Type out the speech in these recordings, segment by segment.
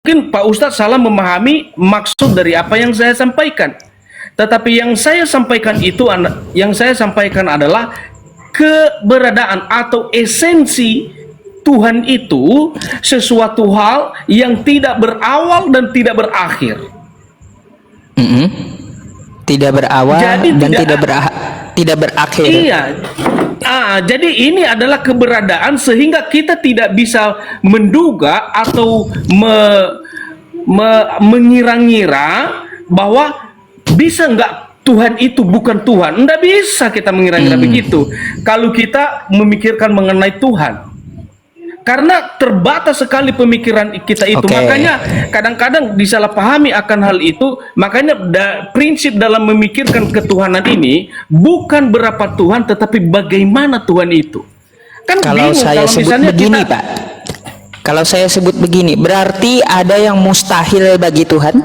Mungkin Pak Ustadz salah memahami maksud dari apa yang saya sampaikan. Tetapi yang saya sampaikan itu, yang saya sampaikan adalah keberadaan atau esensi Tuhan itu sesuatu hal yang tidak berawal dan tidak berakhir. Tidak berawal Jadi dan tidak berakhir. Iya. Jadi ini adalah keberadaan sehingga kita tidak bisa menduga atau mengira-ngira bahwa bisa nggak Tuhan itu bukan Tuhan. Nggak bisa kita mengira-ngira begitu kalau kita memikirkan mengenai Tuhan. Karena terbatas sekali pemikiran kita itu. Makanya kadang-kadang disalahpahami akan hal itu. Makanya prinsip dalam memikirkan ketuhanan ini bukan berapa Tuhan, tetapi bagaimana Tuhan itu. Kan kalau bingung saya kalau sebut misalnya begini, Pak. Kalau saya sebut begini, berarti ada yang mustahil bagi Tuhan?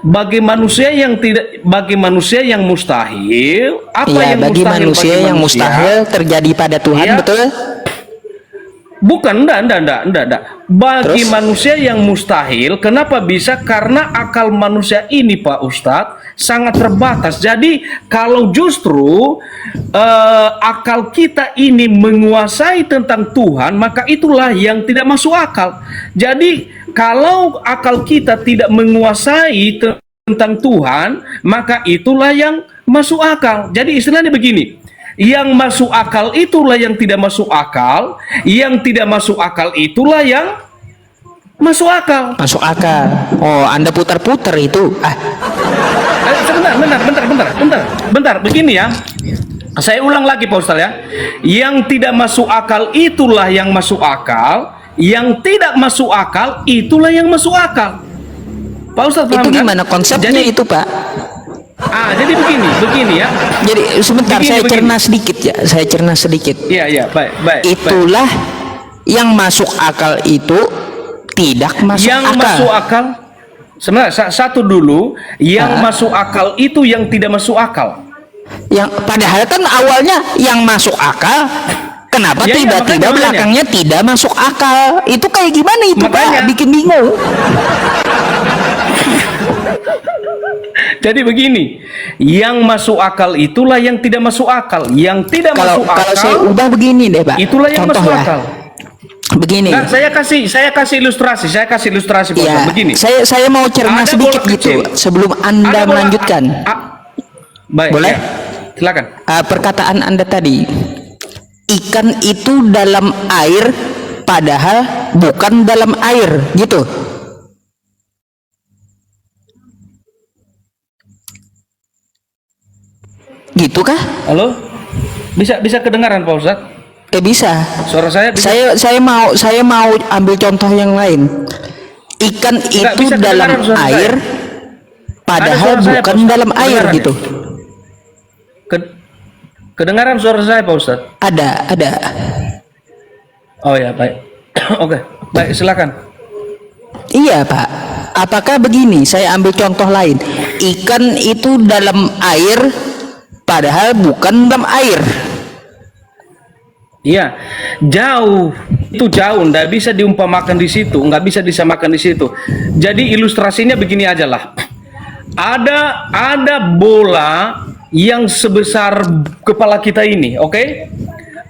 Bagi manusia yang tidak, bagi manusia yang mustahil, apa ya, yang bagi mustahil manusia bagi yang mustahil terjadi pada Tuhan, ya, betul? Bukan, enggak. Bagi Terus? manusia yang mustahil, kenapa bisa? Karena akal manusia ini, Pak Ustadz, sangat terbatas. Jadi, kalau justru akal kita ini menguasai tentang Tuhan, maka itulah yang tidak masuk akal. Jadi, kalau akal kita tidak menguasai tentang Tuhan, maka itulah yang masuk akal. Jadi, istilahnya begini. Yang masuk akal itulah yang tidak masuk akal, yang tidak masuk akal itulah yang masuk akal. Masuk akal. Oh, Anda putar-putar itu. Bentar. Begini ya. Saya ulang lagi Pak Ustaz ya. Yang tidak masuk akal itulah yang masuk akal, yang tidak masuk akal itulah yang masuk akal. Pak Ustaz paham itu kan? gimana konsepnya Jadi, itu, Pak? jadi begini ya. Jadi sebentar, saya cerna sedikit ya. Saya cerna sedikit. Iya, baik. Itulah yang masuk akal itu tidak masuk yang akal. Masuk akal. Sebenarnya satu dulu, yang masuk akal itu yang tidak masuk akal. Yang padahal kan awalnya yang masuk akal, kenapa tiba-tiba belakangnya tidak masuk akal? Itu kayak gimana itu, Pak? Bikin bingung. Jadi begini, yang masuk akal itulah yang tidak masuk akal, yang tidak masuk akal. Kalau saya ubah begini deh, Pak. Itulah yang masuk akal. Begini. Nah, saya kasih ilustrasi, ya, begini. Saya mau cerna sedikit gitu sebelum Anda melanjutkan. Baik. Boleh? Ya. Silakan. Perkataan Anda tadi, ikan itu dalam air padahal bukan dalam air, gitu. Gitu kah? Halo? Bisa kedengaran Pak Ustadz? Bisa. Suara saya bisa? Saya mau ambil contoh yang lain. Ikan itu dalam air padahal bukan dalam air gitu. Kedengaran suara saya Pak Ustadz? Ada. Oh ya, baik. Oke, baik, silakan. Iya, Pak. Apakah begini? Saya ambil contoh lain. Ikan itu dalam air padahal bukan dalam air. Iya, jauh. Itu jauh, nggak bisa diumpamakan di situ, nggak bisa disamakan di situ. Jadi ilustrasinya begini aja lah. Ada bola yang sebesar kepala kita ini, oke?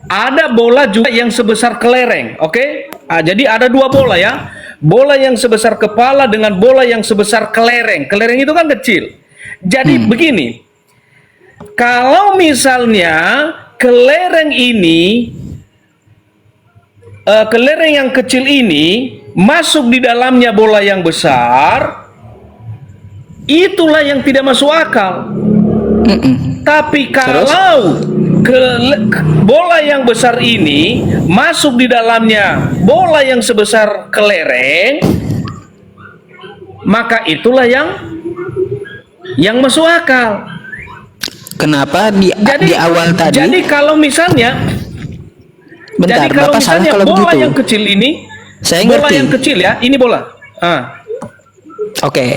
Ada bola juga yang sebesar kelereng, oke? Jadi ada dua bola ya. Bola yang sebesar kepala dengan bola yang sebesar kelereng. Kelereng itu kan kecil. Jadi begini. Kalau misalnya kelereng yang kecil ini masuk di dalamnya bola yang besar, itulah yang tidak masuk akal. Tapi kalau bola yang besar ini masuk di dalamnya bola yang sebesar kelereng, maka itulah yang masuk akal. Kenapa di awal tadi? Jadi kalau misalnya, bentar, Bapak salah kalau bola begitu. yang kecil ini, saya bola ngerti. yang kecil ya, ini bola. Oke.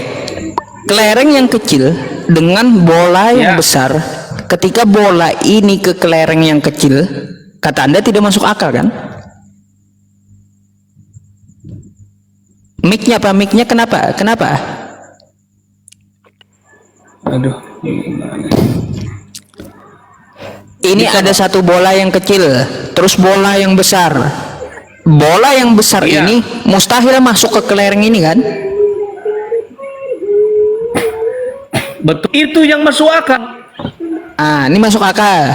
Kelereng yang kecil dengan bola yang besar. Ketika bola ini ke kelereng yang kecil, kata Anda tidak masuk akal kan? Mic-nya apa? Mic-nya kenapa? Kenapa? Aduh, gimana? Ini Bisa, ada Pak. satu bola yang kecil, terus bola yang besar. Bola yang besar Iya. ini mustahil masuk ke kelereng ini kan? Betul. Itu yang masuk akal. Ah, ini masuk akal.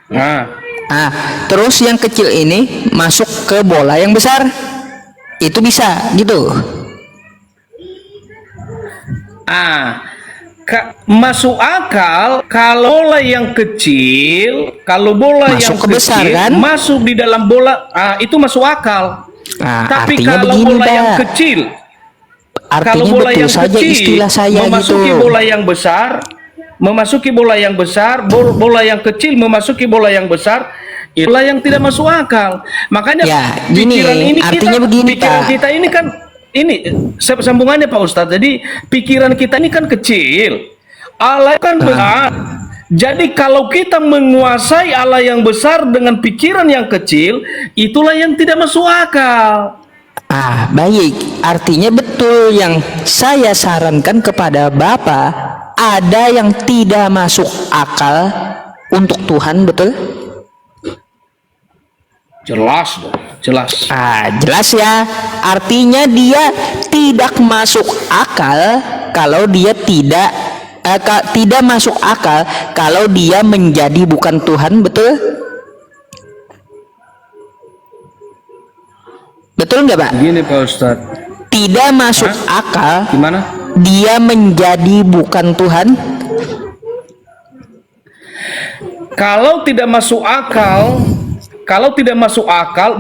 Nah, Ah, terus yang kecil ini masuk ke bola yang besar. Itu bisa gitu. Masuk akal kalau bola yang kecil, kalau bola Masuk yang ke besar, kecil kan? masuk di dalam bola, itu masuk akal. Nah, Tapi artinya kalau begini, bola yang Pak. kecil, Artinya kalau bola betul yang saja kecil istilah saya memasuki gitu. bola yang besar, memasuki bola yang besar, bola yang kecil memasuki bola yang besar, bola yang tidak masuk akal. Makanya Ya, gini, pikiran ini artinya begini, pikiran Pak. kita ini kan ini sambungannya Pak Ustadz. Jadi pikiran kita ini kan kecil, Allah kan besar. Jadi kalau kita menguasai Allah yang besar dengan pikiran yang kecil, itulah yang tidak masuk akal. Ah, baik. Artinya betul yang saya sarankan kepada Bapak, ada yang tidak masuk akal untuk Tuhan, betul? Jelas dong, jelas. Ah, jelas ya. Artinya dia tidak masuk akal kalau dia tidak masuk akal kalau dia menjadi bukan Tuhan, betul? Betul nggak, Pak? Gini Pak Ustadz, Tidak masuk akal gimana? dia menjadi bukan Tuhan. Kalau tidak masuk akal,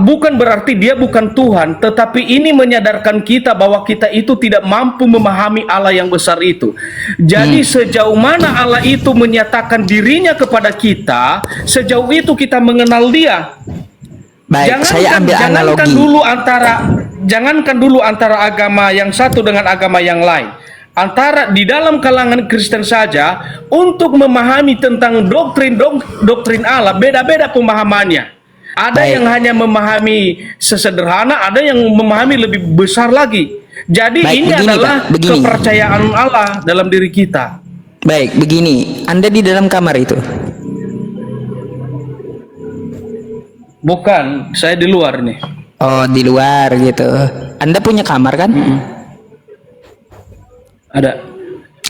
bukan berarti dia bukan Tuhan, tetapi ini menyadarkan kita bahwa kita itu tidak mampu memahami Allah yang besar itu. Jadi sejauh mana Allah itu menyatakan dirinya kepada kita, sejauh itu kita mengenal Dia. Baik, saya ambil analogi. Jangankan dulu antara agama yang satu dengan agama yang lain. Antara di dalam kalangan Kristen saja, untuk memahami tentang doktrin Allah, beda-beda pemahamannya. Ada Baik. yang hanya memahami sesederhana, ada yang memahami lebih besar lagi. Jadi Baik, ini begini, adalah Pak, begini. kepercayaan Allah dalam diri kita. Baik, begini. Anda di dalam kamar itu. Bukan, saya di luar nih. Oh, di luar gitu. Anda punya kamar kan? Ada.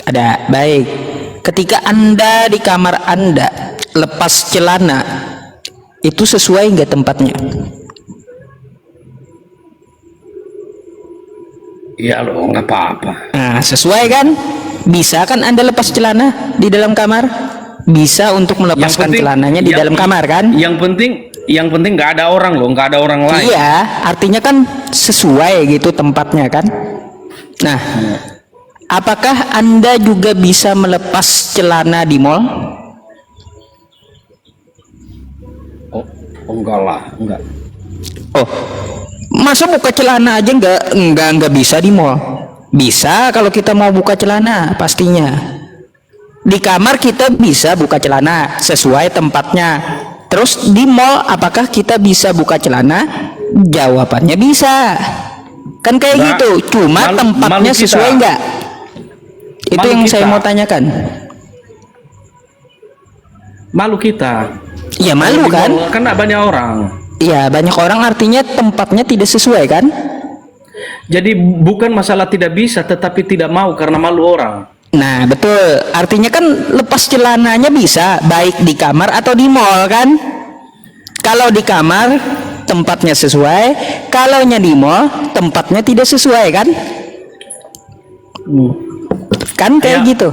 Ada. Baik. Ketika Anda di kamar Anda lepas celana, itu sesuai nggak tempatnya? Iya loh, nggak apa-apa. Nah, sesuai kan? Bisa kan Anda lepas celana di dalam kamar? Bisa untuk melepaskan celananya di dalam kamar kan? Yang penting nggak ada orang loh, nggak ada orang lain. Iya, artinya kan sesuai gitu tempatnya kan? Nah, apakah Anda juga bisa melepas celana di mall? Oh, enggak lah, enggak. Oh, masa buka celana aja nggak bisa di mall? Bisa kalau kita mau buka celana pastinya. Di kamar kita bisa buka celana sesuai tempatnya. Terus di mall apakah kita bisa buka celana? Jawabannya bisa. Kan kayak Nah, gitu. Cuma tempatnya malu kita. sesuai nggak? Itu Malu yang saya kita. mau tanyakan. Malu kita. Ya malu Kalau di kan? mall kan nggak banyak orang. Ya banyak orang artinya tempatnya tidak sesuai kan? Jadi bukan masalah tidak bisa, tetapi tidak mau karena malu orang. Nah betul. Artinya kan lepas celananya bisa baik di kamar atau di mall kan? Kalau di kamar tempatnya sesuai, kalau di mall tempatnya tidak sesuai kan? Kan kayak Ya. gitu.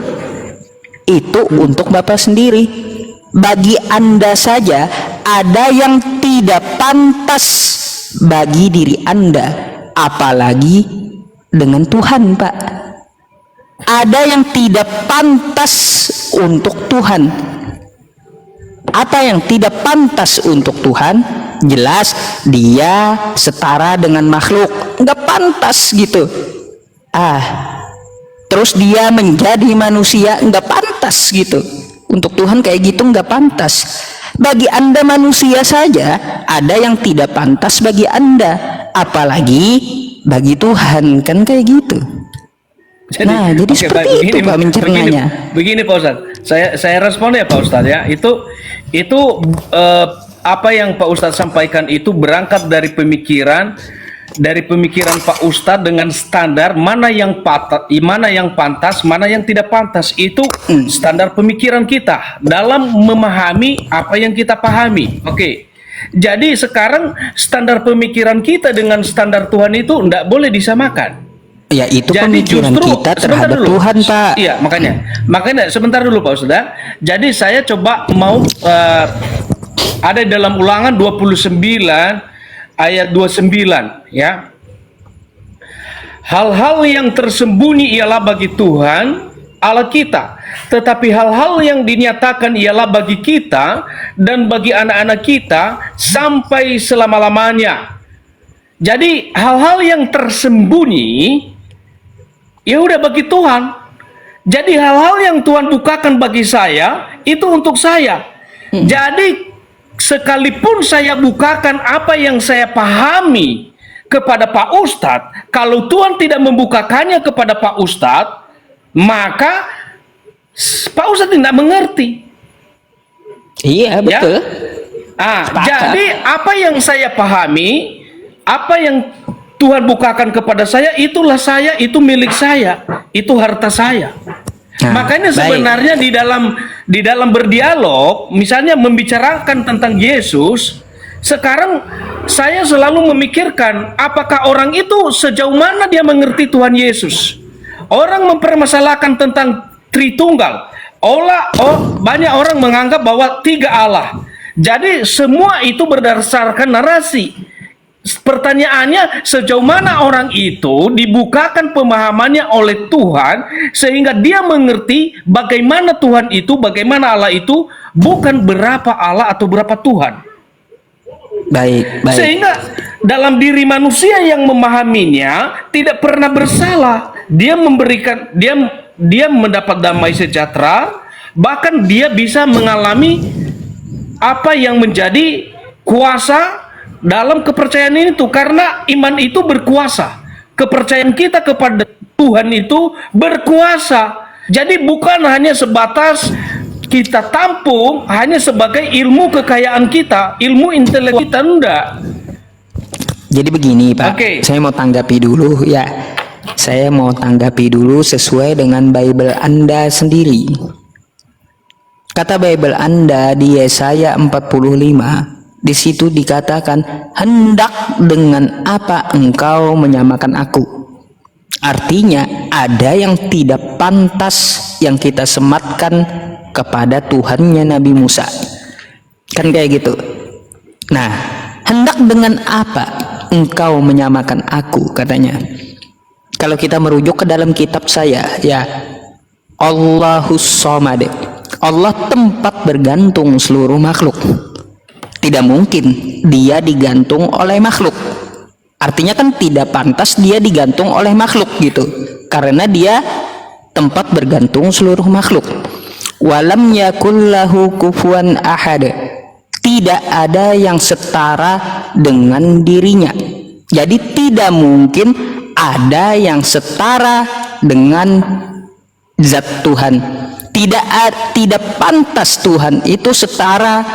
Itu untuk Bapak sendiri. Bagi Anda saja ada yang tidak pantas bagi diri Anda, apalagi dengan Tuhan, Pak. Ada yang tidak pantas untuk Tuhan. Apa yang tidak pantas untuk Tuhan? Jelas dia setara dengan makhluk, nggak pantas gitu. Terus dia menjadi manusia, nggak pantas gitu. Untuk Tuhan kayak gitu nggak pantas. Bagi Anda manusia saja ada yang tidak pantas bagi Anda, apalagi bagi Tuhan, kan kayak gitu. Nah, jadi oke, seperti baik, itu Pak mencernanya. Begini Pak Ustadz, saya respon ya Pak Ustadz ya. Itu apa yang Pak Ustadz sampaikan itu berangkat dari pemikiran Pak Ustadz dengan standar mana yang pantas, mana yang tidak pantas. Itu standar pemikiran kita dalam memahami apa yang kita pahami. Oke. Jadi sekarang standar pemikiran kita dengan standar Tuhan itu tidak boleh disamakan. Ya, itu Jadi pemikiran justru kita terhadap Tuhan, Pak. Iya, makanya sebentar dulu Pak Ustadz. Jadi saya coba mau ada dalam Ulangan 29 ayat 29 ya. Hal-hal yang tersembunyi ialah bagi Tuhan Allah kita, tetapi hal-hal yang dinyatakan ialah bagi kita dan bagi anak-anak kita sampai selama-lamanya. Jadi hal-hal yang tersembunyi ya udah bagi Tuhan. Jadi hal-hal yang Tuhan bukakan bagi saya itu untuk saya. Jadi sekalipun saya bukakan apa yang saya pahami kepada Pak Ustadz, kalau Tuhan tidak membukakannya kepada Pak Ustadz, maka Pak Ustadz tidak mengerti. Iya, betul. Ya? Jadi apa yang saya pahami, apa yang Tuhan bukakan kepada saya, itulah saya, itu milik saya, itu harta saya. Makanya sebenarnya di dalam berdialog, misalnya membicarakan tentang Yesus, sekarang saya selalu memikirkan apakah orang itu sejauh mana dia mengerti Tuhan Yesus. Orang mempermasalahkan tentang Tritunggal. Banyak orang menganggap bahwa 3 Allah. Jadi semua itu berdasarkan narasi. Pertanyaannya, sejauh mana orang itu dibukakan pemahamannya oleh Tuhan sehingga dia mengerti bagaimana Tuhan itu, bagaimana Allah itu, bukan berapa Allah atau berapa Tuhan. Baik. Sehingga dalam diri manusia yang memahaminya tidak pernah bersalah. Dia mendapat damai sejahtera, bahkan dia bisa mengalami apa yang menjadi kuasa dalam kepercayaan itu, karena iman itu berkuasa. Kepercayaan kita kepada Tuhan itu berkuasa. Jadi bukan hanya sebatas kita tampung hanya sebagai ilmu kekayaan kita, ilmu intelektual kita, enggak. Jadi begini Pak, saya mau tanggapi dulu ya. Saya mau tanggapi dulu sesuai dengan Bible Anda sendiri. Kata Bible Anda di Yesaya 45, di situ dikatakan, hendak dengan apa engkau menyamakan aku. Artinya ada yang tidak pantas yang kita sematkan kepada Tuhannya Nabi Musa. Kan kayak gitu. Nah, hendak dengan apa engkau menyamakan aku, katanya. Kalau kita merujuk ke dalam kitab saya, ya, Allahus Somad, Allah tempat bergantung seluruh makhluk. Tidak mungkin dia digantung oleh makhluk. Artinya kan tidak pantas dia digantung oleh makhluk gitu. Karena dia tempat bergantung seluruh makhluk. Walam yakullahu kufuwan ahad. Tidak ada yang setara dengan dirinya. Jadi tidak mungkin ada yang setara dengan zat Tuhan. Tidak pantas Tuhan itu setara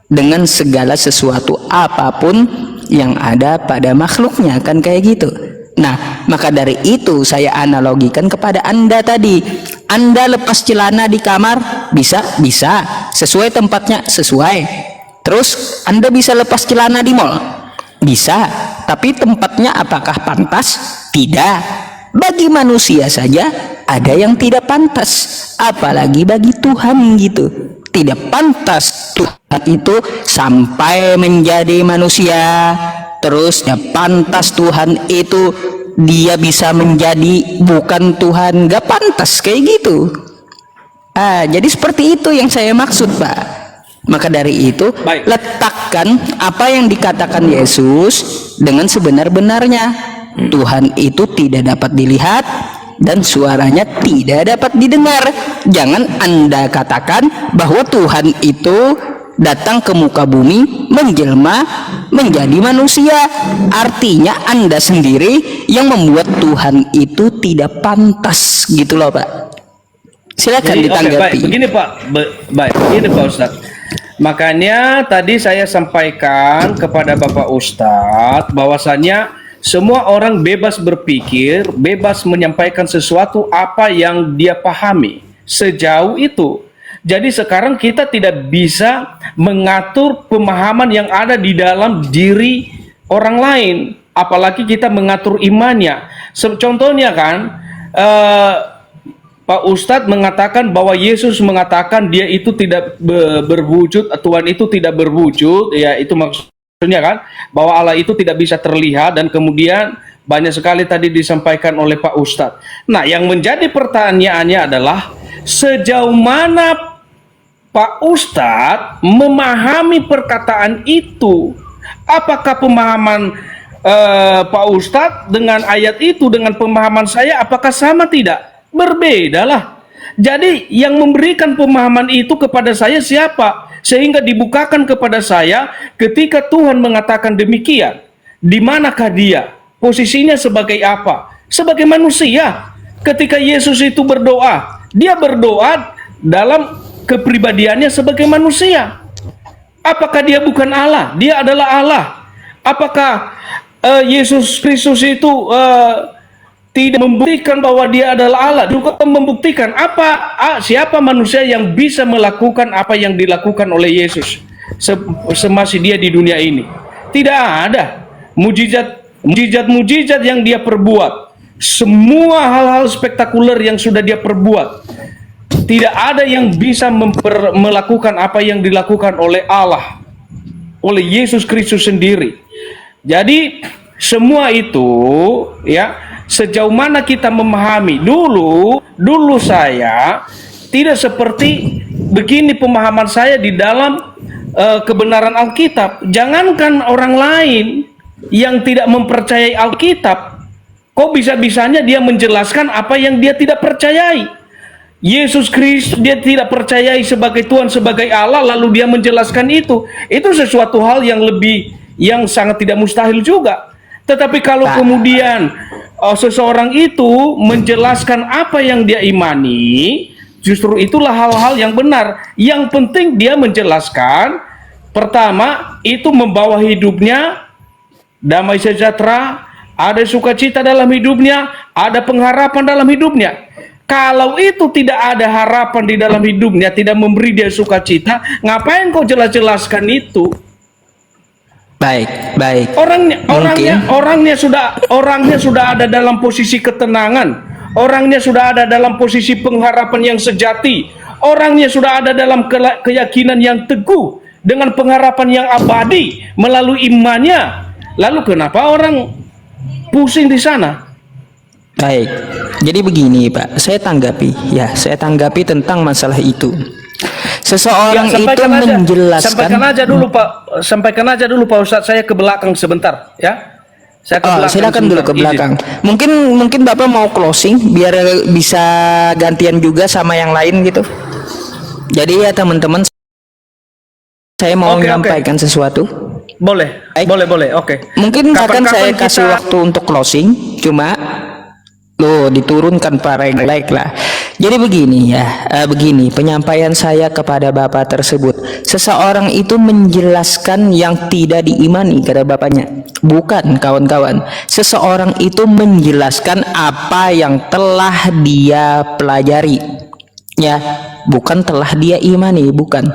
dengan segala sesuatu apapun yang ada pada makhluknya, kan kayak gitu. Nah, maka dari itu saya analogikan kepada Anda tadi. Anda lepas celana di kamar, bisa sesuai tempatnya, sesuai. Terus Anda bisa lepas celana di mall, bisa, tapi tempatnya apakah pantas? Tidak. Bagi manusia saja ada yang tidak pantas, apalagi bagi Tuhan gitu. Tidak pantas Tuhan itu sampai menjadi manusia. Terus ya pantas Tuhan itu dia bisa menjadi bukan Tuhan, gak pantas kayak gitu. Jadi seperti itu yang saya maksud Pak. Maka dari itu letakkan apa yang dikatakan Yesus dengan sebenar-benarnya. Tuhan itu tidak dapat dilihat dan suaranya tidak dapat didengar. Jangan Anda katakan bahwa Tuhan itu datang ke muka bumi, menjelma menjadi manusia. Artinya Anda sendiri yang membuat Tuhan itu tidak pantas gitu loh Pak. Silakan Jadi, oke, baik, ditanggapi. begini Pak, baik, begini Pak Ustadz. Makanya tadi saya sampaikan kepada Bapak Ustadz bahwasannya semua orang bebas berpikir, bebas menyampaikan sesuatu apa yang dia pahami sejauh itu. Jadi sekarang kita tidak bisa mengatur pemahaman yang ada di dalam diri orang lain, apalagi kita mengatur imannya. Contohnya kan, Pak Ustadz mengatakan bahwa Yesus mengatakan dia itu tidak berwujud, Tuhan itu tidak berwujud, ya itu maksudnya kan, bahwa Allah itu tidak bisa terlihat, dan kemudian banyak sekali tadi disampaikan oleh Pak Ustadz. Nah, yang menjadi pertanyaannya adalah sejauh mana Pak Ustadz memahami perkataan itu? Apakah pemahaman Pak Ustadz dengan ayat itu dengan pemahaman saya apakah sama tidak? Berbedalah. Jadi yang memberikan pemahaman itu kepada saya siapa? Sehingga dibukakan kepada saya ketika Tuhan mengatakan demikian. Di manakah dia? Posisinya sebagai apa? Sebagai manusia. Ketika Yesus itu berdoa, dia berdoa dalam kepribadiannya sebagai manusia. Apakah dia bukan Allah? Dia adalah Allah. Apakah Yesus Kristus itu tidak membuktikan bahwa dia adalah Allah? Juga membuktikan siapa manusia yang bisa melakukan apa yang dilakukan oleh Yesus semasa dia di dunia ini? Tidak ada mujizat yang dia perbuat. Semua hal-hal spektakuler yang sudah dia perbuat, tidak ada yang bisa melakukan apa yang dilakukan oleh Allah, oleh Yesus Kristus sendiri. Jadi semua itu ya, sejauh mana kita memahami. Dulu saya tidak seperti begini pemahaman saya di dalam kebenaran Alkitab. Jangankan orang lain yang tidak mempercayai Alkitab, kok bisa-bisanya dia menjelaskan apa yang dia tidak percayai. Yesus Kristus dia tidak percayai sebagai Tuhan, sebagai Allah, lalu dia menjelaskan itu. Itu sesuatu hal yang sangat tidak mustahil juga. Tetapi kalau kemudian seseorang itu menjelaskan apa yang dia imani, justru itulah hal-hal yang benar. Yang penting dia menjelaskan, pertama, itu membawa hidupnya damai sejahtera, ada sukacita dalam hidupnya, ada pengharapan dalam hidupnya. Kalau itu tidak ada harapan di dalam hidupnya, tidak memberi dia sukacita, ngapain kau jelas-jelaskan itu? Baik. Orangnya sudah ada dalam posisi ketenangan. Orangnya sudah ada dalam posisi pengharapan yang sejati. Orangnya sudah ada dalam keyakinan yang teguh dengan pengharapan yang abadi melalui imannya. Lalu kenapa orang pusing di sana? Baik. Jadi begini, Pak. Saya tanggapi tentang masalah itu. Seseorang itu menjelaskan. Sampaikan aja dulu Pak Ustadz, saya ke belakang sebentar ya. Saya ke belakang. Silakan dulu ke belakang. Mungkin Bapak mau closing biar bisa gantian juga sama yang lain gitu. Jadi ya teman-teman, saya mau menyampaikan sesuatu. Boleh. Oke. Mungkin akan saya kasih waktu untuk closing, cuma diturunkan Pak like lah. Jadi begini ya, begini penyampaian saya kepada Bapak tersebut. Seseorang itu menjelaskan yang tidak diimani kata Bapaknya. Bukan kawan-kawan. Seseorang itu menjelaskan apa yang telah dia pelajari. Ya, bukan telah dia imani, bukan.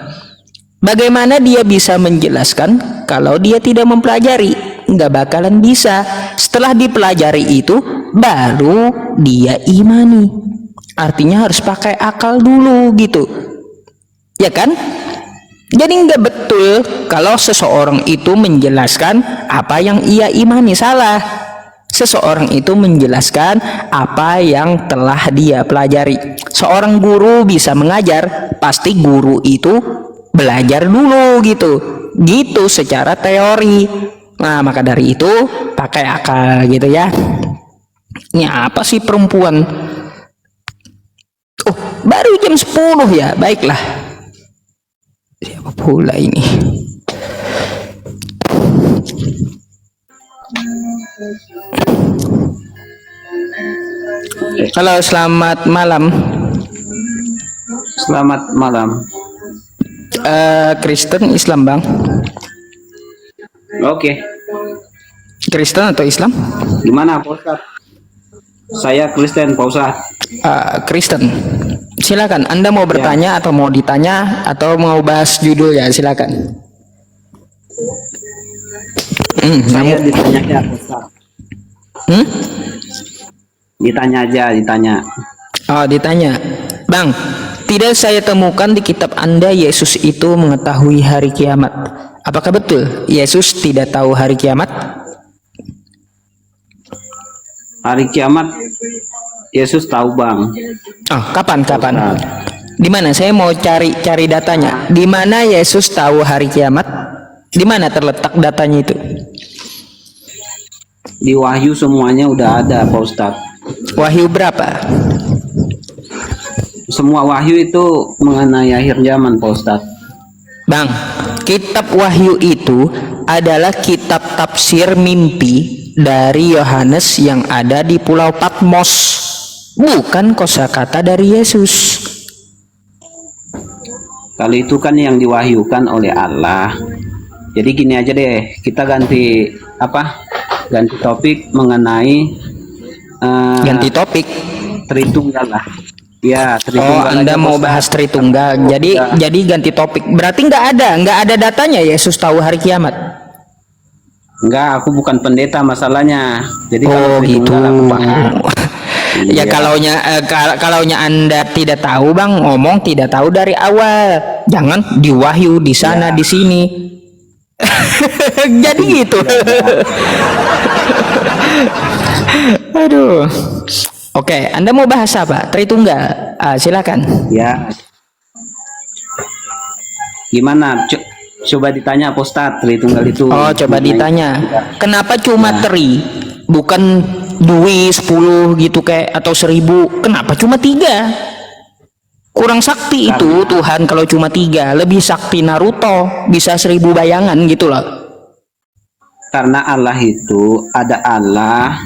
Bagaimana dia bisa menjelaskan kalau dia tidak mempelajari? Nggak bakalan bisa. Setelah dipelajari itu, baru dia imani. Artinya harus pakai akal dulu gitu. Ya kan? Jadi nggak betul kalau seseorang itu menjelaskan apa yang ia imani. Salah. Seseorang itu menjelaskan apa yang telah dia pelajari. Seorang guru bisa mengajar, pasti guru itu belajar dulu gitu. Gitu secara teori. Nah, maka dari itu pakai akal gitu ya. Ini apa sih perempuan? Oh, baru jam 10 ya. Baiklah. Siapa pula ini? Halo, selamat malam. Selamat malam. Kristen Islam bang? Oke, Kristen atau Islam? gimana Pak Ustadz? Saya Kristen Pak Ustadz. Kristen. Silakan. Anda mau bertanya atau mau ditanya atau mau bahas judul ya? Silakan. Saya ditanya aja Pak Ustadz. Ditanya aja, ditanya. Oh, ditanya. Bang, tidak saya temukan di kitab Anda Yesus itu mengetahui hari kiamat. Apakah betul Yesus tidak tahu hari kiamat? Hari kiamat Yesus tahu Bang. Oh, kapan? Di mana? Saya mau cari datanya. Di mana Yesus tahu hari kiamat? Di mana terletak datanya itu? Di Wahyu semuanya udah ada Pak Ustadz. Wahyu berapa? Semua Wahyu itu mengenai akhir zaman Pak Ustadz. Bang, kitab Wahyu itu adalah kitab tafsir mimpi dari Yohanes yang ada di Pulau Patmos, bukan kosakata dari Yesus. Kalau itu kan yang diwahyukan oleh Allah. Jadi gini aja deh, kita ganti ganti topik mengenai Ganti topik. Tritunggal lah. Ya, Oh, Tritunggal. Anda aja, mau Pak bahas Ustadz. Tritunggal. Jadi ganti topik. Berarti nggak ada datanya Yesus tahu hari kiamat. Enggak, aku bukan pendeta masalahnya. Jadi Oh, kalau gitu. Tritunggal aku paham. Ya kalaunya Anda tidak tahu Bang, ngomong tidak tahu dari awal. Jangan di Wahyu di sana di sini. Jadi gitu. Aduh. Oke, Anda mau bahas apa? Tritunggal. Silakan. Ya. Gimana? Coba ditanya Pak Ustadz, Tritunggal itu. Oh, coba ditanya. Kenapa cuma tri? Bukan Dwi 10 gitu kayak atau 1000? Kenapa cuma 3? Kurang sakti itu Tuhan kalau cuma 3. Lebih sakti Naruto, bisa 1000 bayangan gitu loh. Karena Allah itu ada Allah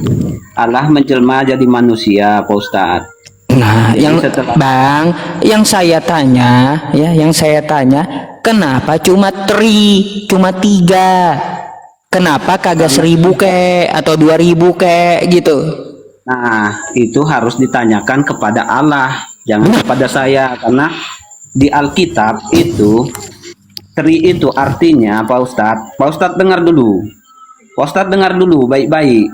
menjelma jadi manusia, Pak Ustadz. Nah, Jadi setelah- Bang, yang saya tanya, kenapa cuma cuma 3? Kenapa kagak 1000 kek atau 2000 kek gitu? Nah, itu harus ditanyakan kepada Allah, jangan kepada saya, karena di Alkitab itu tri itu artinya Pak Ustadz dengar dulu. Pak Ustadz dengar dulu baik-baik.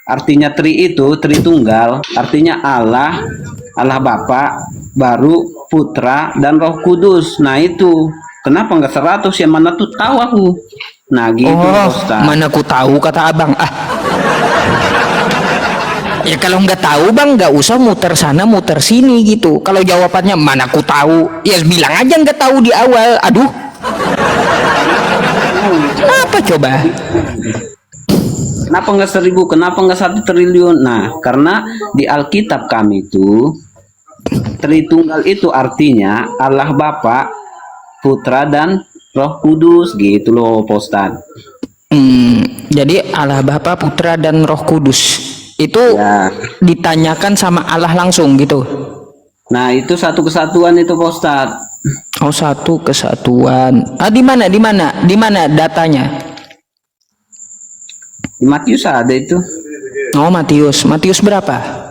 Artinya tri itu Tritunggal, artinya Allah Bapa, baru Putra dan Roh Kudus. Nah itu kenapa nggak 100 yang mana tuh tahu aku. Nah gitu Pak Ustadz. Mana ku tahu kata abang. Ya kalau nggak tahu Bang, nggak usah muter sana muter sini gitu. Kalau jawabannya mana ku tahu, ya bilang aja nggak tahu di awal. Aduh, apa coba? Kenapa nggak 1000? Kenapa nggak 1 triliun? Nah, karena di Alkitab kami itu Tritunggal itu artinya Allah Bapa, Putra dan Roh Kudus gitu loh, Pak Ustadz. Jadi Allah Bapa, Putra dan Roh Kudus itu Ya. ditanyakan sama Allah langsung gitu. Nah, itu satu kesatuan itu, Pak Ustadz. Oh, satu kesatuan. Di mana datanya? Di Matius ada itu. Oh, Matius berapa?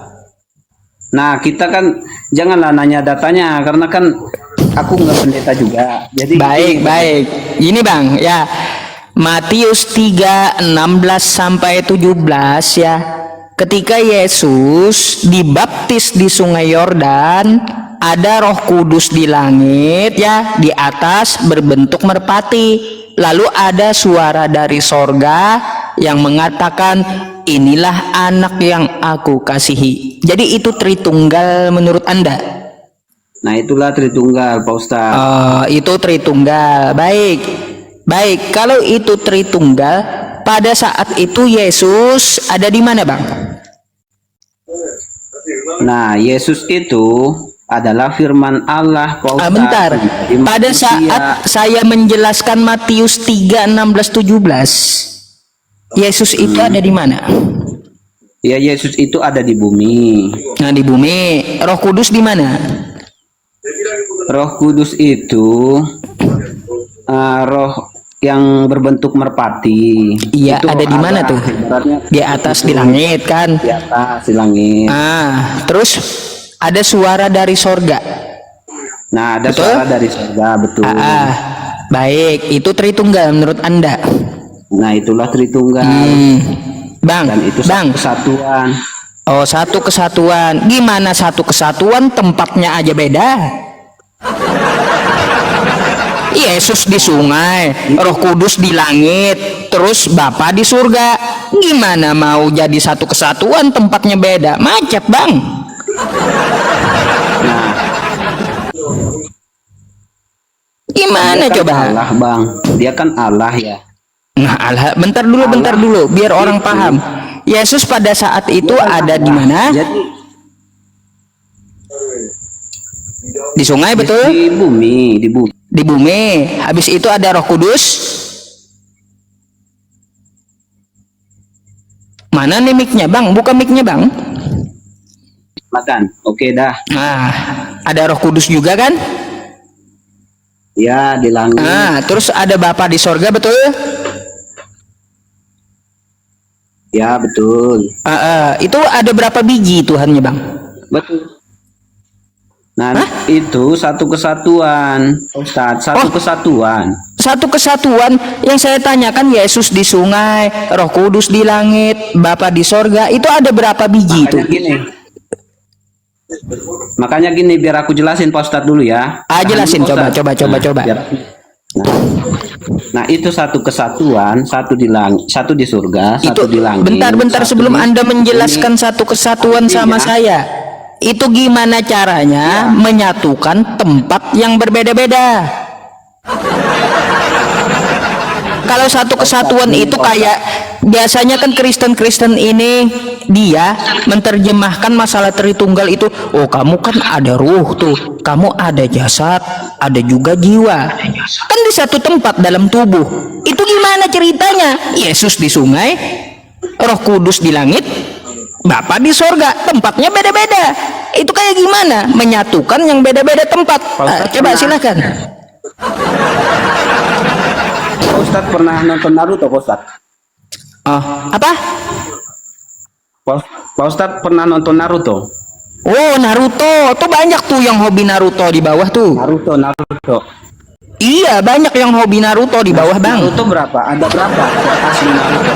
Nah, kita kan janganlah nanya datanya karena kan aku nggak pendeta juga. Jadi Baik. Ini Bang, ya. Matius 3:16 sampai 17 ya. Ketika Yesus dibaptis di Sungai Yordan, ada Roh Kudus di langit ya, di atas berbentuk merpati. Lalu ada suara dari sorga yang mengatakan, inilah anak yang aku kasihi. Jadi itu Tritunggal menurut Anda? Nah, itulah Tritunggal, Pak Ustadz. Itu Tritunggal. Baik, kalau itu Tritunggal, pada saat itu Yesus ada di mana, Bang? Nah, Yesus itu adalah firman Allah, Pak Ustadz. Bentar. Menjadi Pada manusia. saat saya menjelaskan Matius 3, 16, 17, Yesus itu ada di mana? Ya, Yesus itu ada di bumi. Nah, di bumi. Roh Kudus di mana? Roh Kudus itu roh yang berbentuk merpati. Iya, Itu ada di mana tuh? ibaratnya Di atas di langit kan? di atas di langit. Terus ada suara dari sorga. Nah, ada Betul? suara dari surga, betul. Baik, itu Tritunggal menurut Anda. Nah, itulah Tritunggal. Bang, Dan itu Bang. satu kesatuan. Oh, satu kesatuan. Gimana satu kesatuan tempatnya aja beda? Yesus di sungai, Roh Kudus di langit, terus Bapa di surga. Gimana mau jadi satu kesatuan tempatnya beda? Macet, Bang. Nah, Gimana dia kan coba? Allah, Bang. Dia kan Allah ya. Nah, bentar dulu, biar orang paham. Yesus pada saat itu Dia kan ada di Allah. mana? Jadi Di sungai, betul? di bumi, di bumi. Di bumi. Habis itu ada Roh Kudus. Mana nih mic-nya, Bang? Buka mic-nya, Bang. Makan. Oke dah. Nah, ada Roh Kudus juga kan? Ya, di langit. Terus ada Bapa di sorga, betul? Ya, betul. Itu ada berapa biji Tuhannya, Bang? Betul. Nah, itu satu kesatuan, Ustadz. Satu kesatuan. Satu kesatuan. Yang saya tanyakan, Yesus di sungai, Roh Kudus di langit, Bapa di sorga. Itu ada berapa biji itu? Makanya gini, biar aku jelasin Pak Ustadz dulu ya. Jelasin, Tahan coba. dulu, Pak Ustadz. Nah, itu satu kesatuan, satu di langit, satu di surga, satu di langit. Bentar satu sebelum di Anda bumi. menjelaskan satu kesatuan sama saya. Itu gimana caranya menyatukan tempat yang berbeda-beda? Kalau satu kesatuan itu kayak biasanya kan Kristen ini dia menerjemahkan masalah Tritunggal itu, oh kamu kan ada ruh tuh, kamu ada jasad, ada juga jiwa, kan di satu tempat dalam tubuh. Itu gimana ceritanya? Yesus di sungai, Roh Kudus di langit, Bapa di sorga, tempatnya beda-beda. Itu kayak gimana menyatukan yang beda-beda tempat? Coba silakan. Pak Ustadz pernah nonton Naruto, Pak Ustadz? Apa? Pak Ustadz pernah nonton Naruto? Oh, Naruto. Tuh banyak tuh yang hobi Naruto di bawah tuh. Naruto. Iya, banyak yang hobi Naruto di bawah, Bang. Naruto berapa? Ada berapa asli Naruto?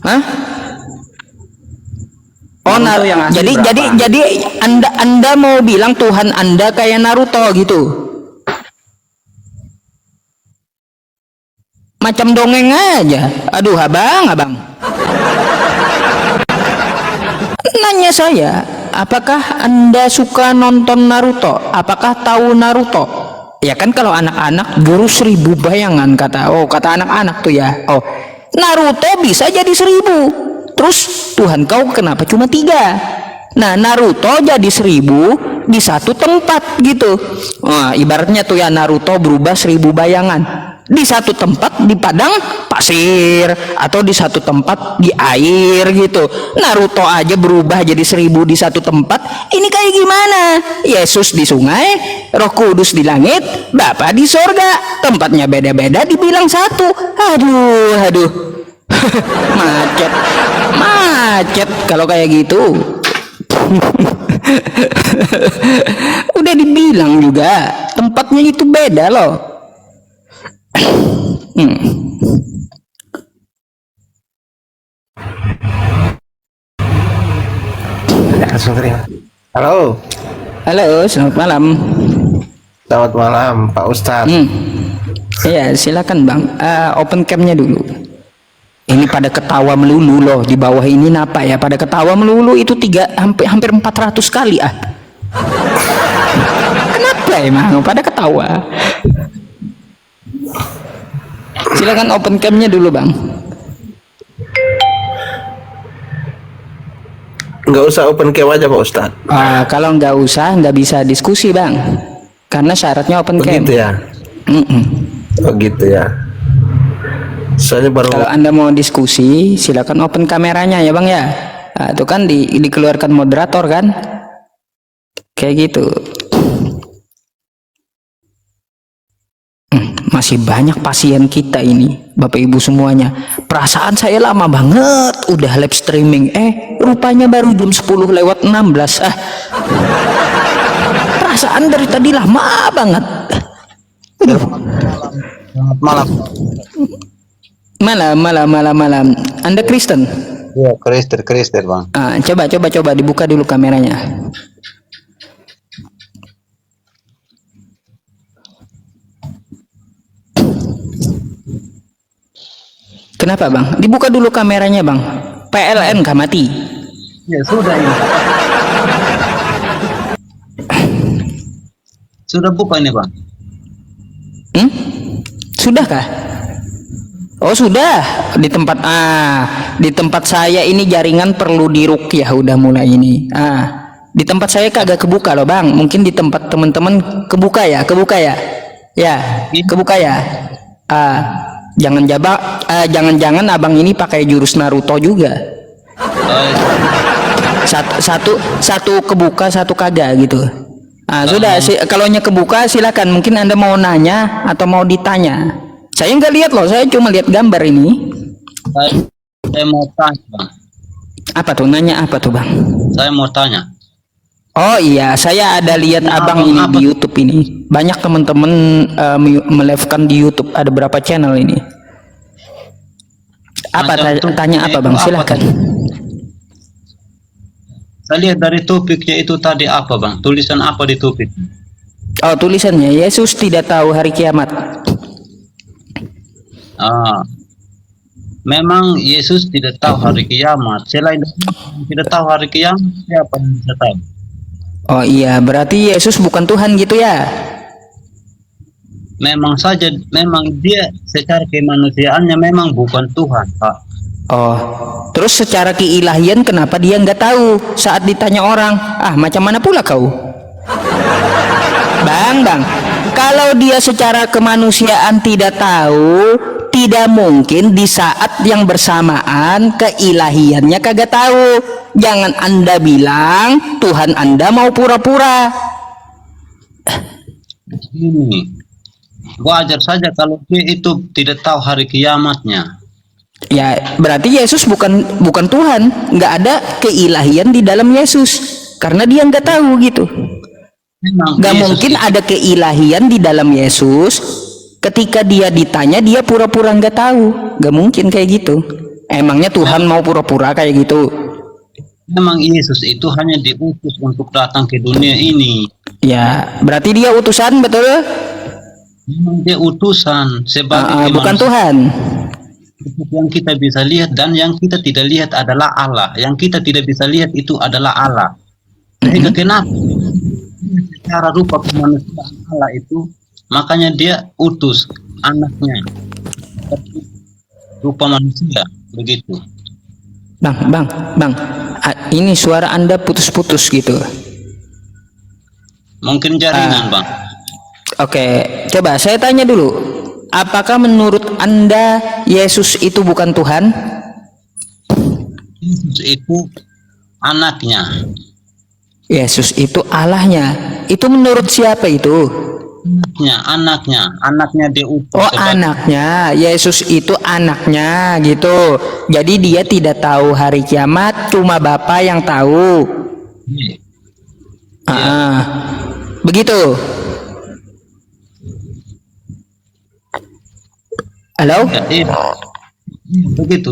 Hah? Oh, Naruto yang asli jadi berapa? Anda mau bilang Tuhan Anda kayak Naruto gitu? Macam dongeng aja. Aduh, abang. Nanya saya, apakah Anda suka nonton Naruto? Apakah tahu Naruto? Ya kan kalau anak-anak guru 1000 bayangan kata anak-anak tuh ya. Oh, Naruto bisa jadi 1000. Terus Tuhan kau kenapa cuma 3? Nah, Naruto jadi 1000 di satu tempat gitu. Ibaratnya tuh ya Naruto berubah 1000 bayangan. Di satu tempat di padang pasir atau di satu tempat di air gitu. Naruto aja berubah jadi 1000 di satu tempat. Ini kayak gimana? Yesus di sungai, Roh Kudus di langit, Bapa di sorga. Tempatnya beda-beda dibilang satu. Aduh. Macet kalau kayak gitu. Udah dibilang juga tempatnya itu beda loh. Halo. Halo, selamat malam. Selamat malam, Pak Ustadz. Iya, silakan Bang. Open cam-nya dulu. Ini pada ketawa melulu loh di bawah ini napa ya? Pada ketawa melulu itu hampir 400 kali Kenapa emang pada ketawa? Silakan open cam-nya dulu, Bang. Nggak usah open cam aja Pak Ustadz. Kalau nggak usah, nggak bisa diskusi bang, karena syaratnya open cam. Begitu ya. Oh gitu ya. Soalnya baru. Kalau anda mau diskusi, silakan open kameranya ya bang ya. Nah, itu kan dikeluarkan moderator kan, kayak gitu. Masih banyak pasien kita ini, Bapak Ibu semuanya. Perasaan saya lama banget udah live streaming. Rupanya baru jam 10:16. Perasaan dari tadi lama banget. Malam. Malam. Anda Kristen? Iya, Kristen bang. Coba dibuka dulu kameranya. Kenapa bang? Dibuka dulu kameranya bang. PLN kah mati? Ya sudah ini. Sudah buka ini bang. Sudah kah? Oh sudah. Di tempat saya ini jaringan perlu diruqyah udah mulai ini. Di tempat saya kagak kebuka loh bang. Mungkin di tempat teman-teman kebuka ya. Ya, kebuka ya. Jangan-jangan abang ini pakai jurus Naruto juga. Satu kebuka, satu kagak gitu. Sudah kalau kebuka silakan. Mungkin Anda mau nanya atau mau ditanya. Saya nggak lihat loh, saya cuma lihat gambar ini. Saya mau tanya bang. Apa tuh? Nanya apa tuh bang? Saya mau tanya. Oh iya, saya ada lihat abang ini di YouTube ini. Banyak teman-teman melivekan di YouTube. Ada berapa channel ini? Tanya apa bang? Silahkan. Saya lihat dari topiknya itu tadi apa bang? Tulisan apa di topik? Oh tulisannya Yesus tidak tahu hari kiamat. Memang Yesus tidak tahu hari kiamat. Selain tidak tahu hari kiamat, siapa yang bisa tahu? Oh iya, berarti Yesus bukan Tuhan gitu ya? Memang dia secara kemanusiaannya memang bukan Tuhan, Pak. Oh, terus secara keilahian kenapa dia nggak tahu saat ditanya orang? Macam mana pula kau? Bang, kalau dia secara kemanusiaan tidak tahu, tidak mungkin di saat yang bersamaan keilahiannya kagak tahu. Jangan Anda bilang Tuhan Anda mau pura-pura. Ini wajar saja kalau dia itu tidak tahu hari kiamatnya. Ya, berarti Yesus bukan Tuhan. Nggak ada keilahian di dalam Yesus, karena dia nggak tahu gitu. Nggak mungkin ada keilahian di dalam Yesus. Ketika dia ditanya, dia pura-pura nggak tahu. Nggak mungkin kayak gitu. Emangnya Tuhan mau pura-pura kayak gitu? Memang Yesus itu hanya diutus untuk datang ke dunia ini. Ya, berarti dia utusan, betul? Memang dia utusan sebagai bukan Tuhan. Yang kita bisa lihat dan yang kita tidak lihat adalah Allah. Yang kita tidak bisa lihat itu adalah Allah. Sehingga kenapa secara rupa kemanusiaan Allah itu, makanya dia utus anaknya rupa manusia, begitu. Bang, ini suara Anda putus-putus gitu. Mungkin jaringan, Bang. Oke, coba saya tanya dulu. Apakah menurut Anda Yesus itu bukan Tuhan? Yesus itu anaknya. Yesus itu Allahnya. Itu menurut siapa itu? Anaknya dia utus. Oh, anaknya. Yesus itu anaknya gitu. Jadi dia tidak tahu hari kiamat, cuma Bapa yang tahu. Begitu. Halo? Begitu.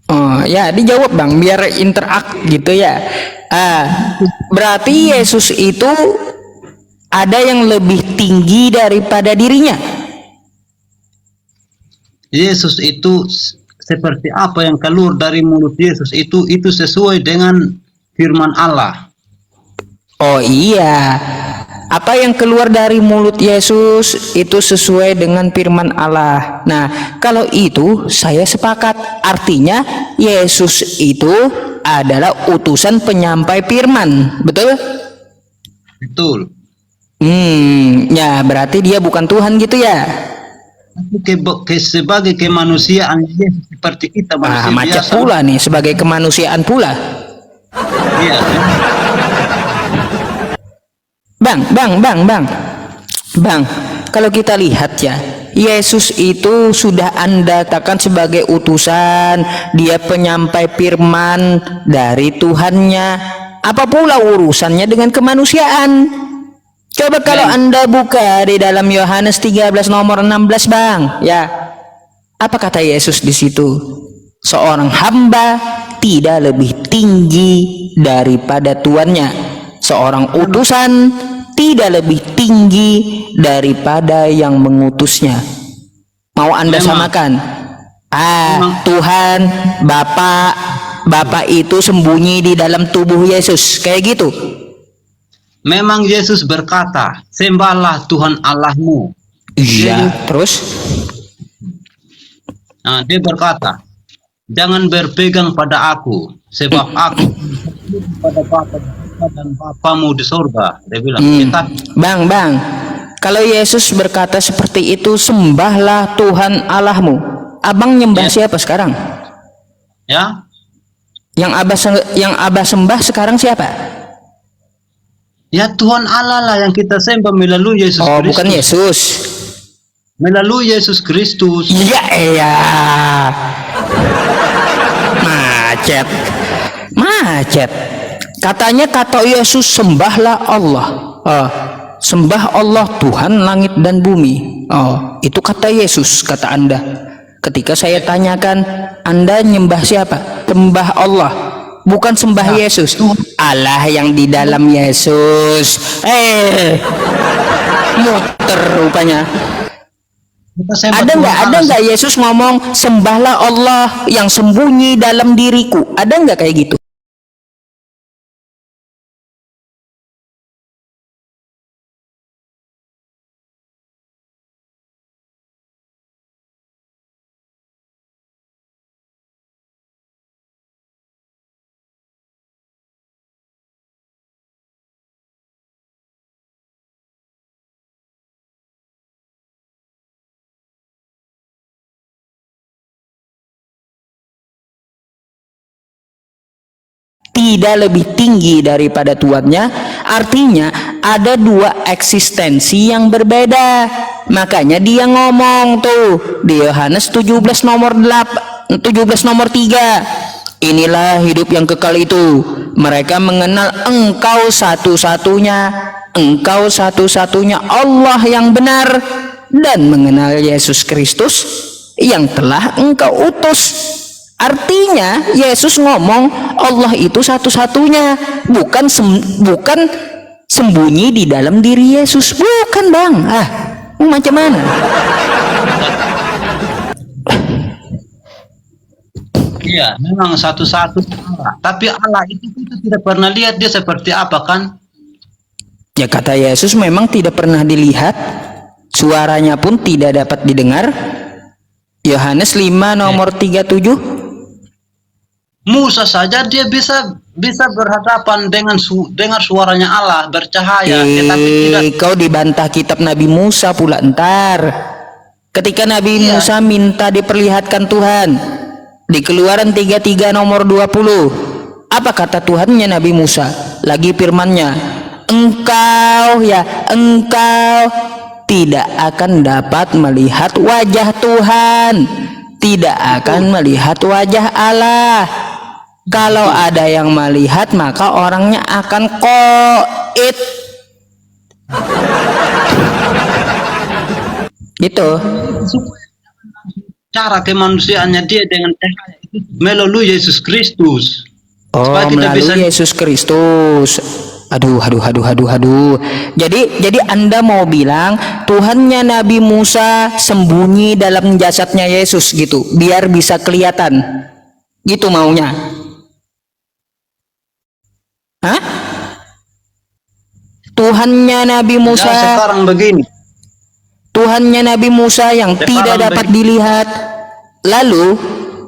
Oh ya, dijawab Bang, biar interak gitu ya. Berarti Yesus itu ada yang lebih tinggi daripada dirinya. Yesus itu seperti apa yang keluar dari mulut Yesus itu sesuai dengan firman Allah. Oh iya, apa yang keluar dari mulut Yesus itu sesuai dengan firman Allah. Nah, kalau itu saya sepakat. Artinya Yesus itu adalah utusan penyampai firman, betul? Betul. Ya berarti dia bukan Tuhan gitu ya? Sebagai kemanusiaan dia seperti kita manusia Macet biasa. pula nih sebagai kemanusiaan pula. Iya. Bang, kalau kita lihat ya, Yesus itu sudah Anda katakan sebagai utusan, dia penyampai firman dari Tuhannya. Apa pula urusannya dengan kemanusiaan? Coba kalau Anda buka di dalam Yohanes 13 nomor 16, Bang, ya. Apa kata Yesus di situ? Seorang hamba tidak lebih tinggi daripada tuannya. Seorang utusan tidak lebih tinggi daripada yang mengutusnya. Mau Anda samakan? Tuhan, Bapak itu sembunyi di dalam tubuh Yesus, kayak gitu. Memang Yesus berkata, sembahlah Tuhan Allahmu. Iya, terus? Nah, dia berkata, jangan berpegang pada aku, sebab aku pada Bapa dan Bapamu di surga. Dia bilang, Bang, kalau Yesus berkata seperti itu, sembahlah Tuhan Allahmu. Abang nyembah siapa sekarang? ya, Yang abah sembah sekarang siapa? ya Tuhan Allah lah yang kita sembah melalui Yesus Kristus. Bukan Yesus. Melalui Yesus Kristus. Iya. Macet. Katanya kata Yesus, sembahlah Allah. Sembah Allah Tuhan langit dan bumi. Itu kata Yesus, kata Anda. Ketika saya tanyakan, Anda nyembah siapa? Sembah Allah, bukan sembah Yesus. Allah yang di dalam Yesus. Muter rupanya. Ada nggak Yesus ngomong sembahlah Allah yang sembunyi dalam diriku? Ada nggak kayak gitu? Tidak lebih tinggi daripada tuannya, artinya ada dua eksistensi yang berbeda. Makanya dia ngomong tuh di Yohanes 17 nomor 3, inilah hidup yang kekal itu, mereka mengenal engkau satu-satunya Allah yang benar, dan mengenal Yesus Kristus yang telah engkau utus. Artinya Yesus ngomong Allah itu satu-satunya, bukan sembunyi di dalam diri Yesus. Bukan, Bang. Macam mana? Iya, memang satu-satunya Allah. Tapi Allah itu kita tidak pernah lihat dia seperti apa, kan? Ya, kata Yesus memang tidak pernah dilihat, suaranya pun tidak dapat didengar. Yohanes 5 nomor 37. Musa saja dia bisa berhadapan dengan dengar suaranya Allah bercahaya, tetapi tidak. Kau dibantah kitab Nabi Musa pula ntar. Ketika Nabi Musa minta diperlihatkan Tuhan di Keluaran 33 nomor 20, apa kata Tuhannya Nabi Musa? Lagi firmannya, engkau tidak akan dapat melihat wajah Tuhan, tidak akan melihat wajah Allah. Kalau ada yang melihat, maka orangnya akan koit. Gitu. Cara kemanusiaannya dia dengan cahaya itu melalui Yesus Kristus. Melalui Yesus Kristus. Aduh. Jadi Anda mau bilang Tuhannya Nabi Musa sembunyi dalam jasadnya Yesus gitu, biar bisa kelihatan. Gitu maunya. Tuhannya Nabi Nah, Musa, sekarang begini. Tuhannya Nabi Musa yang Sekarang tidak dapat dilihat. Lalu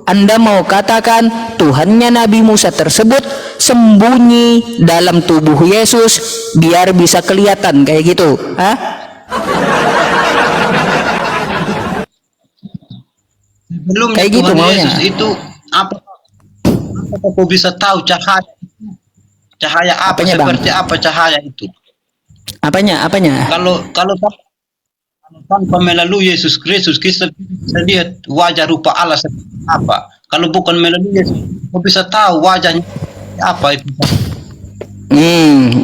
Anda mau katakan Tuhannya Nabi Musa tersebut sembunyi dalam tubuh Yesus biar bisa kelihatan kayak gitu, hah? Belum Kayak gitu Tuhan maunya. Yesus itu apa? Apa kau bisa tahu cahaya? Cahaya apa? Apanya, Bang? Seperti apa cahaya itu? Apanya? Kalau tanpa melalui Yesus Kristus kita bisa lihat wajah rupa Allah seperti apa. Kalau bukan melalui Yesus, kau bisa tahu wajahnya apa itu.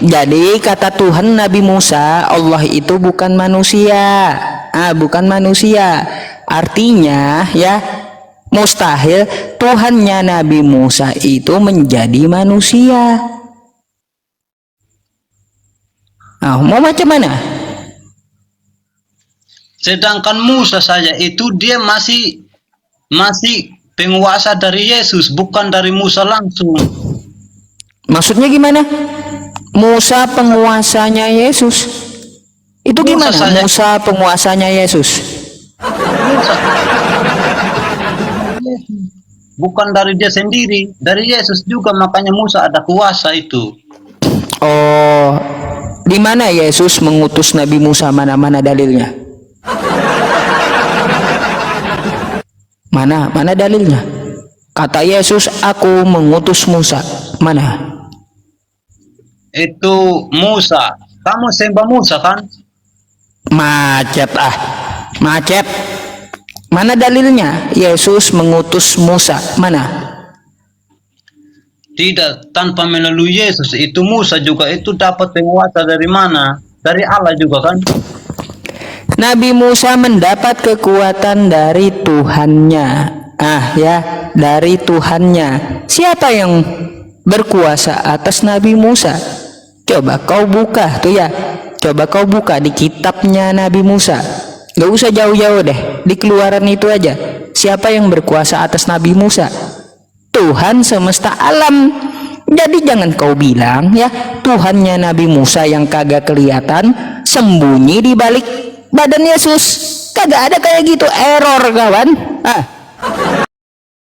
Jadi kata Tuhan Nabi Musa, Allah itu bukan manusia. Bukan manusia. Artinya ya, mustahil Tuhannya Nabi Musa itu menjadi manusia. Mau macam mana? Sedangkan Musa saja itu dia masih penguasa dari Yesus, bukan dari Musa langsung. Maksudnya gimana? Musa penguasanya Yesus. Itu Musa gimana? saja. Musa penguasanya Yesus. Musa bukan dari dia sendiri, dari Yesus juga, makanya Musa ada kuasa itu. Oh, di mana Yesus mengutus Nabi Musa? Mana dalilnya? Mana dalilnya? Kata Yesus, aku mengutus Musa. Mana? Itu Musa. Kamu sembah Musa kan? Macet. Mana dalilnya? Yesus mengutus Musa. Mana? Tidak, tanpa melalui Yesus itu Musa juga itu dapat penguasa dari mana? Dari Allah juga kan? Nabi Musa mendapat kekuatan dari Tuhannya. Dari Tuhannya. Siapa yang berkuasa atas Nabi Musa? Coba kau buka tuh ya. Coba kau buka di kitabnya Nabi Musa. Gak usah jauh-jauh deh. Di Keluaran itu aja. Siapa yang berkuasa atas Nabi Musa? Tuhan semesta alam. Jadi jangan kau bilang ya Tuhannya Nabi Musa yang kagak kelihatan sembunyi di balik badan Yesus. Kagak ada kayak gitu, error kawan.